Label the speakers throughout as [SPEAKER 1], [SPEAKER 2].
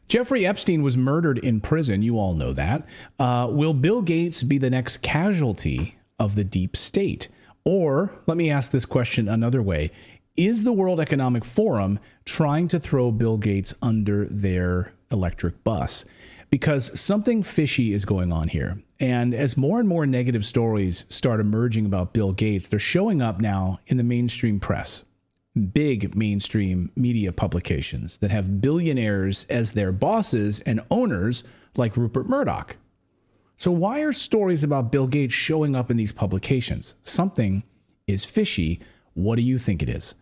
[SPEAKER 1] Jeffrey Epstein was murdered in prison. You all know that. Will Bill Gates be the next casualty of the deep state? Or let me ask this question another way. Is the World Economic Forum trying to throw Bill Gates under their electric bus? Because something fishy is going on here. And as more and more negative stories start emerging about Bill Gates, they're showing up now in the mainstream press. Big mainstream media publications that have billionaires as their bosses and owners like Rupert Murdoch. So why are stories about Bill Gates showing up in these publications? Something is fishy. What do you think it is?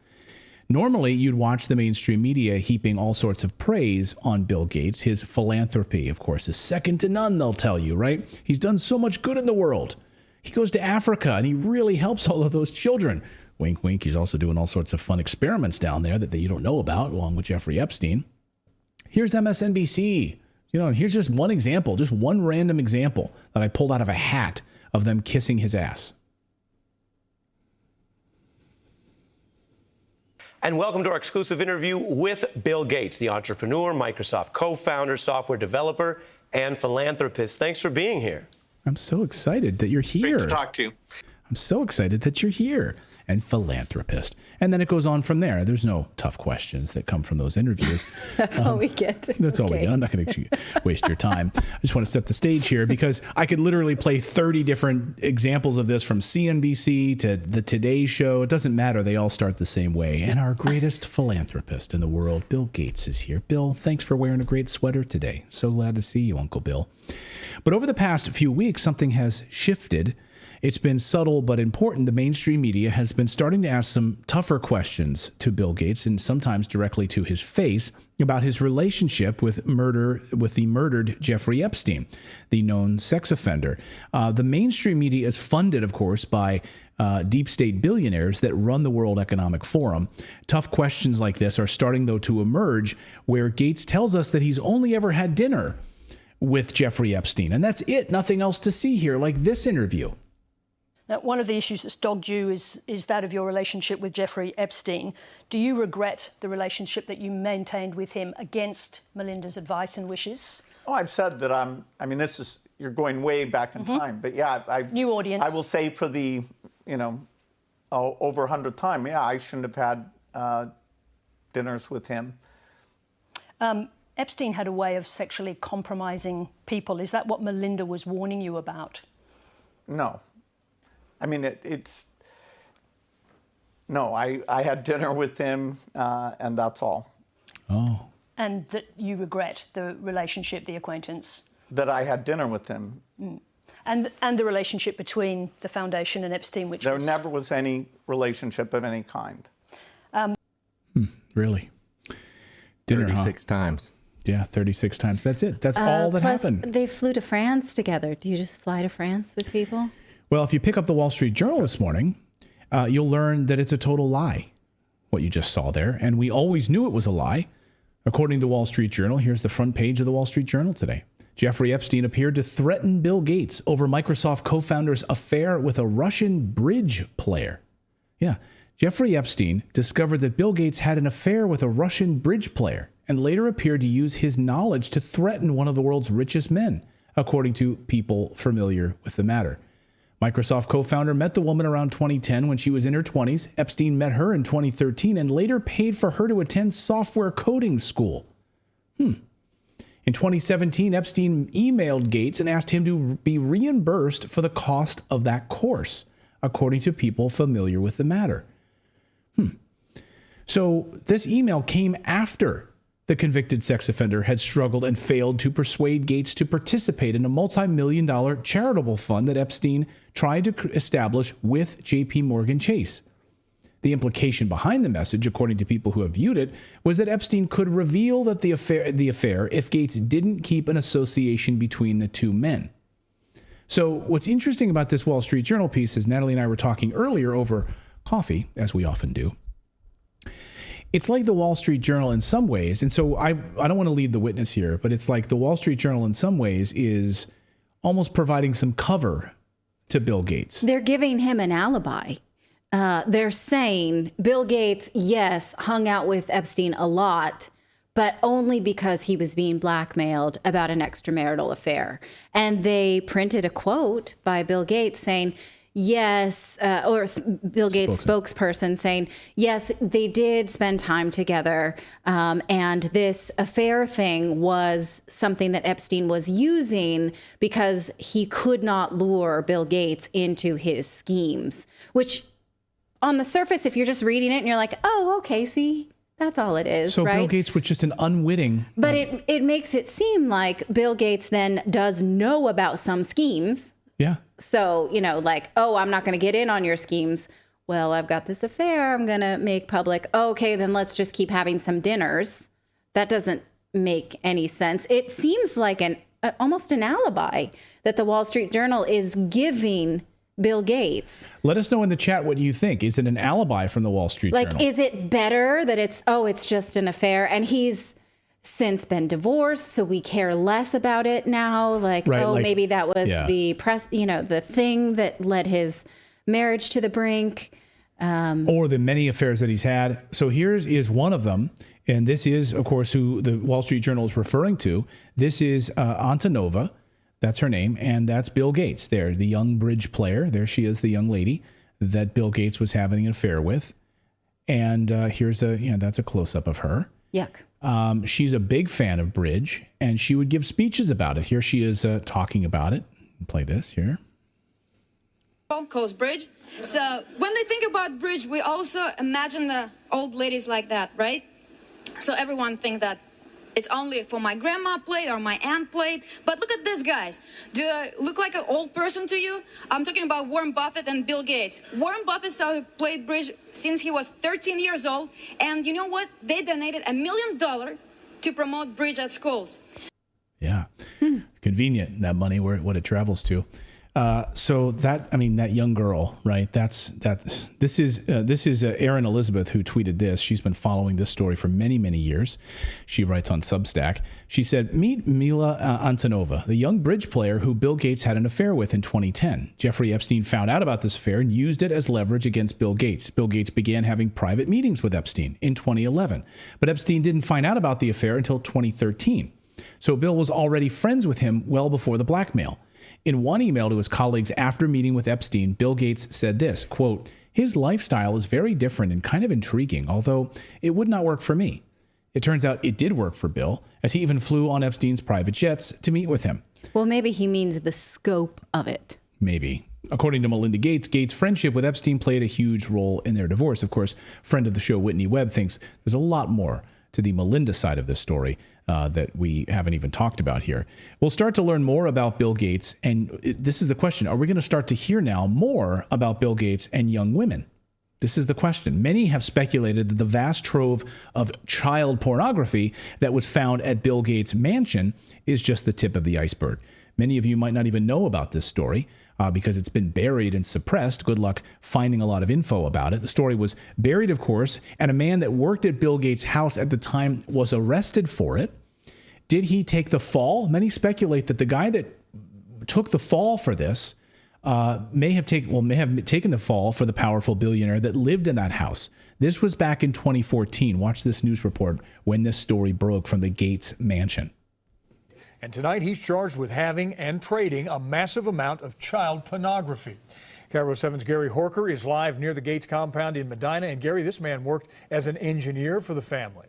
[SPEAKER 1] Normally, you'd watch the mainstream media heaping all sorts of praise on Bill Gates. His philanthropy, of course, is second to none, they'll tell you, right? He's done so much good in the world. He goes to Africa and he really helps all of those children. Wink, wink. He's also doing all sorts of fun experiments down there that you don't know about, along with Jeffrey Epstein. Here's MSNBC. And here's just one example, just one random example that I pulled out of a hat of them kissing his ass.
[SPEAKER 2] And welcome to our exclusive interview with Bill Gates, the entrepreneur, Microsoft co-founder, software developer, and philanthropist. Thanks for being here.
[SPEAKER 1] I'm so excited that you're here.
[SPEAKER 3] Great to talk to you.
[SPEAKER 1] I'm so excited that you're here. And philanthropist. And then it goes on from there. There's no tough questions that come from those interviews.
[SPEAKER 4] That's all we get.
[SPEAKER 1] That's all we get. I'm not going to waste your time. I just want to set the stage here because I could literally play 30 different examples of this from CNBC to the Today Show. It doesn't matter. They all start the same way. And our greatest philanthropist in the world, Bill Gates, is here. Bill, thanks for wearing a great sweater today. So glad to see you, Uncle Bill. But over the past few weeks, something has shifted. It's been subtle but important. The mainstream media has been starting to ask some tougher questions to Bill Gates and sometimes directly to his face about his relationship with the murdered Jeffrey Epstein, the known sex offender. The mainstream media is funded, of course, by deep state billionaires that run the World Economic Forum. Tough questions like this are starting, though, to emerge where Gates tells us that he's only ever had dinner with Jeffrey Epstein. And that's it. Nothing else to see here, like this interview.
[SPEAKER 5] Now, one of the issues that's dogged you is that of your relationship with Jeffrey Epstein. Do you regret the relationship that you maintained with him against Melinda's advice and wishes?
[SPEAKER 3] Oh, I've said that you're going way back in time. But yeah,
[SPEAKER 5] new audience.
[SPEAKER 3] I will say for the, over 100th time, yeah, I shouldn't have had dinners with him.
[SPEAKER 5] Epstein had a way of sexually compromising people. Is that what Melinda was warning you about?
[SPEAKER 3] No. I mean, I had dinner with him, and that's all.
[SPEAKER 1] Oh.
[SPEAKER 5] And that you regret the relationship, the acquaintance?
[SPEAKER 3] That I had dinner with him.
[SPEAKER 5] Mm. And the relationship between the foundation and Epstein, which
[SPEAKER 3] there never was any relationship of any kind.
[SPEAKER 1] Really? Dinner,
[SPEAKER 6] 36 times.
[SPEAKER 1] Yeah, 36 times. That's it. That's all that happened.
[SPEAKER 4] They flew to France together. Do you just fly to France with people?
[SPEAKER 1] Well, if you pick up the Wall Street Journal this morning, you'll learn that it's a total lie, what you just saw there. And we always knew it was a lie. According to the Wall Street Journal, here's the front page of the Wall Street Journal today. Jeffrey Epstein appeared to threaten Bill Gates over Microsoft co-founder's affair with a Russian bridge player. Yeah, Jeffrey Epstein discovered that Bill Gates had an affair with a Russian bridge player and later appeared to use his knowledge to threaten one of the world's richest men, according to people familiar with the matter. Microsoft co-founder met the woman around 2010 when she was in her 20s. Epstein met her in 2013 and later paid for her to attend software coding school. In 2017, Epstein emailed Gates and asked him to be reimbursed for the cost of that course, according to people familiar with the matter. So this email came after the convicted sex offender had struggled and failed to persuade Gates to participate in a multi-million-dollar charitable fund that Epstein tried to establish with J.P. Morgan Chase. The implication behind the message, according to people who have viewed it, was that Epstein could reveal that the affair if Gates didn't keep an association between the two men. So what's interesting about this Wall Street Journal piece is Natalie and I were talking earlier over coffee, as we often do. It's like the Wall Street Journal in some ways, and so I don't want to lead the witness here, but it's like the Wall Street Journal in some ways is almost providing some cover to Bill Gates.
[SPEAKER 4] They're giving him an alibi. They're saying Bill Gates, yes, hung out with Epstein a lot, but only because he was being blackmailed about an extramarital affair. And they printed a quote by Bill Gates saying, yes, or Bill Gates' spokesperson saying, yes, they did spend time together. And this affair thing was something that Epstein was using because he could not lure Bill Gates into his schemes, which on the surface, if you're just reading it and you're like, oh, okay, see, that's all it is,
[SPEAKER 1] So
[SPEAKER 4] right?
[SPEAKER 1] Bill Gates was just an unwitting.
[SPEAKER 4] But it makes it seem like Bill Gates then does know about some schemes.
[SPEAKER 1] Yeah.
[SPEAKER 4] So, you know, like, oh, I'm not going to get in on your schemes. Well, I've got this affair I'm going to make public. Okay, then let's just keep having some dinners. That doesn't make any sense. It seems like almost an alibi that the Wall Street Journal is giving Bill Gates.
[SPEAKER 1] Let us know in the chat what you think. Is it an alibi from the Wall Street Journal?
[SPEAKER 4] Is it better that it's just an affair and he's since been divorced, so we care less about it now? Maybe that was the press, the thing that led his marriage to the brink.
[SPEAKER 1] Or the many affairs that he's had. So here's one of them. And this is, of course, who the Wall Street Journal is referring to. This is Antonova. That's her name. And that's Bill Gates there, the young bridge player. There she is, the young lady that Bill Gates was having an affair with. And here's that's a close-up of her.
[SPEAKER 4] Yuck.
[SPEAKER 1] She's a big fan of bridge, and she would give speeches about it. Here she is talking about it. Play this here.
[SPEAKER 6] Calls bridge. So when they think about bridge, we also imagine the old ladies like that, right? So everyone think that it's only for my grandma played or my aunt played. But look at this, guys. Do I look like an old person to you? I'm talking about Warren Buffett and Bill Gates. Warren Buffett started played bridge since he was 13 years old. And you know what? They donated $1 million to promote bridge at schools.
[SPEAKER 1] Yeah. Convenient, that money, what it travels to. So that young girl, right? This is Erin Elizabeth who tweeted this. She's been following this story for many, many years. She writes on Substack. She said, meet Mila Antonova, the young bridge player who Bill Gates had an affair with in 2010. Jeffrey Epstein found out about this affair and used it as leverage against Bill Gates. Bill Gates began having private meetings with Epstein in 2011, but Epstein didn't find out about the affair until 2013. So Bill was already friends with him well before the blackmail. In one email to his colleagues after meeting with Epstein, Bill Gates said this, quote, his lifestyle is very different and kind of intriguing, although it would not work for me. It turns out it did work for Bill, as he even flew on Epstein's private jets to meet with him.
[SPEAKER 4] Well, maybe he means the scope of it.
[SPEAKER 1] Maybe. According to Melinda Gates, Gates' friendship with Epstein played a huge role in their divorce. Of course, friend of the show, Whitney Webb, thinks there's a lot more to the Melinda side of this story that we haven't even talked about here. We'll start to learn more about Bill Gates. And this is the question. Are we going to start to hear now more about Bill Gates and young women? This is the question. Many have speculated that the vast trove of child pornography that was found at Bill Gates' mansion is just the tip of the iceberg. Many of you might not even know about this story because it's been buried and suppressed. Good luck finding a lot of info about it. The story was buried, of course, and a man that worked at Bill Gates' house at the time was arrested for it. Did he take the fall? Many speculate that the guy that took the fall for this may have taken the fall for the powerful billionaire that lived in that house. This was back in 2014. Watch this news report when this story broke from the Gates mansion.
[SPEAKER 7] And tonight he's charged with having and trading a massive amount of child pornography. KIRO 7's Gary Horker is live near the Gates compound in Medina. And Gary, this man worked as an engineer for the family.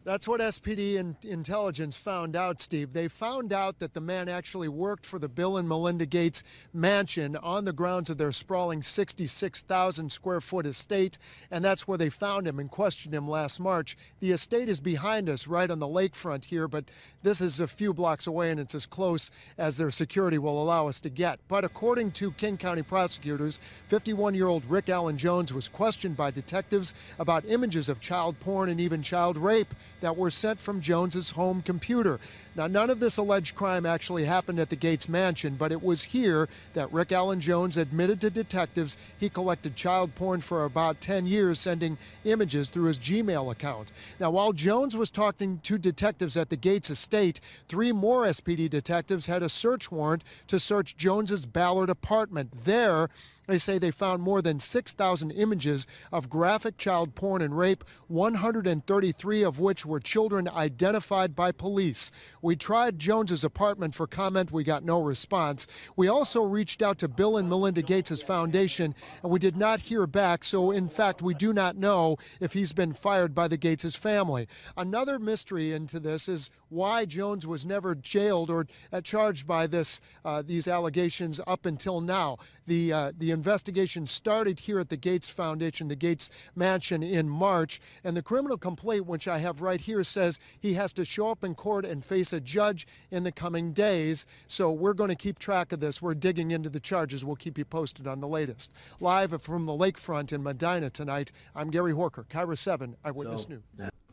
[SPEAKER 8] That's what SPD intelligence found out, Steve. They found out that the man actually worked for the Bill and Melinda Gates mansion on the grounds of their sprawling 66,000 square foot estate, and that's where they found him and questioned him last March. The estate is behind us right on the lakefront here, but this is a few blocks away and it's as close as their security will allow us to get. But according to King County prosecutors, 51-year-old Rick Allen Jones was questioned by detectives about images of child porn and even child rape that were sent from Jones's home computer. Now, none of this alleged crime actually happened at the Gates mansion, but it was here that Rick Allen Jones admitted to detectives he collected child porn for about 10 years, sending images through his Gmail account. Now, while Jones was talking to detectives at the Gates estate, 3 more SPD detectives had a search warrant to search Jones's Ballard apartment. There, They say they found more than 6,000 images of graphic child porn and rape, 133 of which were children identified by police. We tried Jones's apartment for comment. We got no response. We also reached out to Bill and Melinda Gates Foundation, and we did not hear back. So, in fact, we do not know if he's been fired by the Gates family. Another mystery into this is why Jones was never jailed or charged by these allegations up until now. The investigation started here at the Gates Foundation, the Gates Mansion, in March, and the criminal complaint, which I have right here, says he has to show up in court and face a judge in the coming days. So we're going to keep track of this. We're digging into the charges. We'll keep you posted on the latest. Live from the lakefront in Medina tonight, I'm Gary Horker, Cairo 7 Eyewitness News.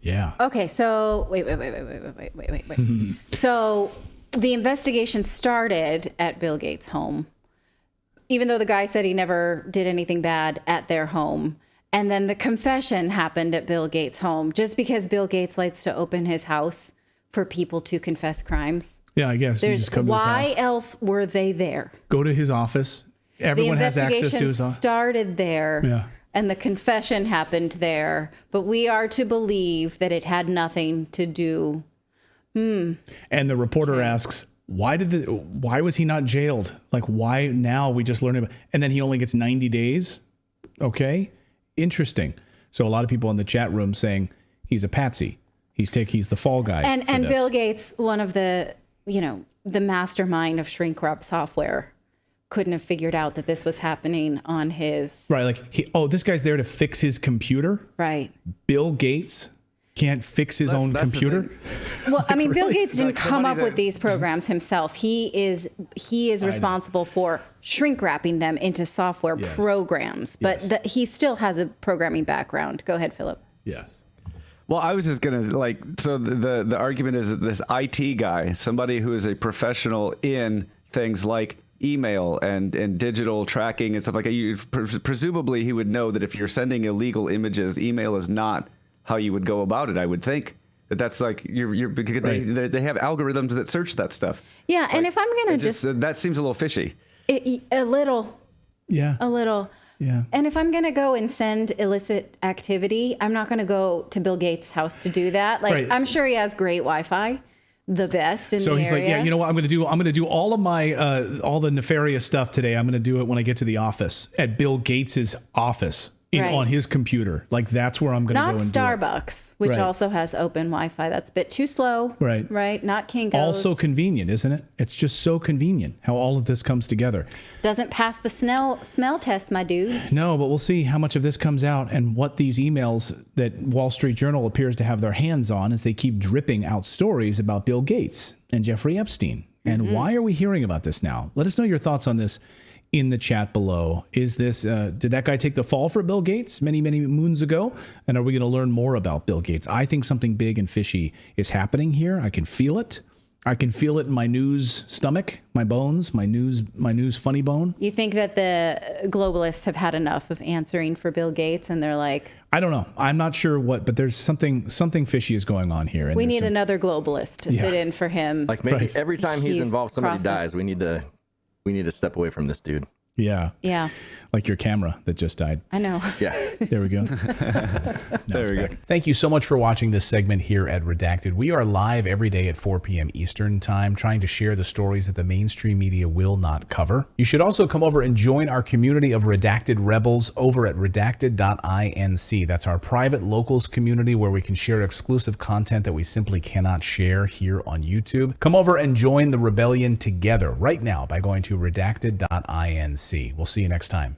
[SPEAKER 1] Yeah.
[SPEAKER 4] Okay, so wait. So the investigation started at Bill Gates' home, even though the guy said he never did anything bad at their home. And then the confession happened at Bill Gates' home, just because Bill Gates likes to open his house for people to confess crimes.
[SPEAKER 1] Yeah, I guess. You just come to his
[SPEAKER 4] Why
[SPEAKER 1] house.
[SPEAKER 4] else were they there?
[SPEAKER 1] Go to his office. Everyone has access to his office.
[SPEAKER 4] Started there.
[SPEAKER 1] Yeah.
[SPEAKER 4] And the confession happened there. But we are to believe that it had nothing to do.
[SPEAKER 1] And the reporter asks, why was he not jailed? Like, why now we just learned about, and then he only gets 90 days. Okay. Interesting. So a lot of people in the chat room saying he's a patsy. He's the fall guy.
[SPEAKER 4] And Bill Gates, one of the mastermind of shrink wrap software, couldn't have figured out that this was happening on his.
[SPEAKER 1] Right. Like, this guy's there to fix his computer.
[SPEAKER 4] Right.
[SPEAKER 1] Bill Gates can't fix his own computer.
[SPEAKER 4] Well, I mean, Bill Gates didn't come up with these programs himself. He is responsible for shrink wrapping them into software programs, but he still has a programming background. Go ahead, Philip.
[SPEAKER 1] Yes.
[SPEAKER 9] Well, I was just gonna so the argument is that this IT guy, somebody who is a professional in things like email and digital tracking and stuff like that, presumably he would know that if you're sending illegal images, email is not how you would go about it. I would think that's like because
[SPEAKER 1] right.
[SPEAKER 9] they have algorithms that search that stuff.
[SPEAKER 4] Yeah,
[SPEAKER 9] like,
[SPEAKER 4] and if I'm gonna just
[SPEAKER 9] that seems a little fishy.
[SPEAKER 4] A little.
[SPEAKER 1] Yeah.
[SPEAKER 4] A little.
[SPEAKER 1] Yeah.
[SPEAKER 4] And if I'm going to go and send illicit activity, I'm not going to go to Bill Gates' house to do that. Like,
[SPEAKER 1] right.
[SPEAKER 4] I'm sure he has great Wi-Fi, the best in the area. So
[SPEAKER 1] he's like, yeah, you know what? I'm going to do all of my, all the nefarious stuff today. I'm going to do it when I get to the office at Bill Gates's office on his computer. Like, that's where I'm going to go and
[SPEAKER 4] Starbucks, which also has open Wi-Fi. That's a bit too slow.
[SPEAKER 1] Right.
[SPEAKER 4] Right. Not Kinko's.
[SPEAKER 1] Also convenient, isn't it? It's just so convenient how all of this comes together.
[SPEAKER 4] Doesn't pass the smell test, my dudes.
[SPEAKER 1] No, but we'll see how much of this comes out and what these emails that Wall Street Journal appears to have their hands on as they keep dripping out stories about Bill Gates and Jeffrey Epstein. And why are we hearing about this now? Let us know your thoughts on this in the chat below. Is this, did that guy take the fall for Bill Gates many, many moons ago? And are we going to learn more about Bill Gates? I think something big and fishy is happening here. I can feel it. I can feel it in my news stomach, my bones, my news funny bone.
[SPEAKER 4] You think that the globalists have had enough of answering for Bill Gates and they're like,
[SPEAKER 1] I don't know. I'm not sure what, but there's something fishy is going on here. And
[SPEAKER 4] we need another globalist to sit in for him.
[SPEAKER 10] Like maybe every time he's involved, somebody dies. We need to step away from this dude.
[SPEAKER 1] Yeah.
[SPEAKER 4] Yeah.
[SPEAKER 1] Like your camera that just died.
[SPEAKER 4] I know.
[SPEAKER 10] Yeah.
[SPEAKER 1] There we go.
[SPEAKER 9] There we go.
[SPEAKER 1] Thank you so much for watching this segment here at Redacted. We are live every day at 4 p.m. Eastern Time, trying to share the stories that the mainstream media will not cover. You should also come over and join our community of Redacted Rebels over at redacted.inc. That's our private locals community where we can share exclusive content that we simply cannot share here on YouTube. Come over and join the rebellion together right now by going to redacted.inc. We'll see you next time.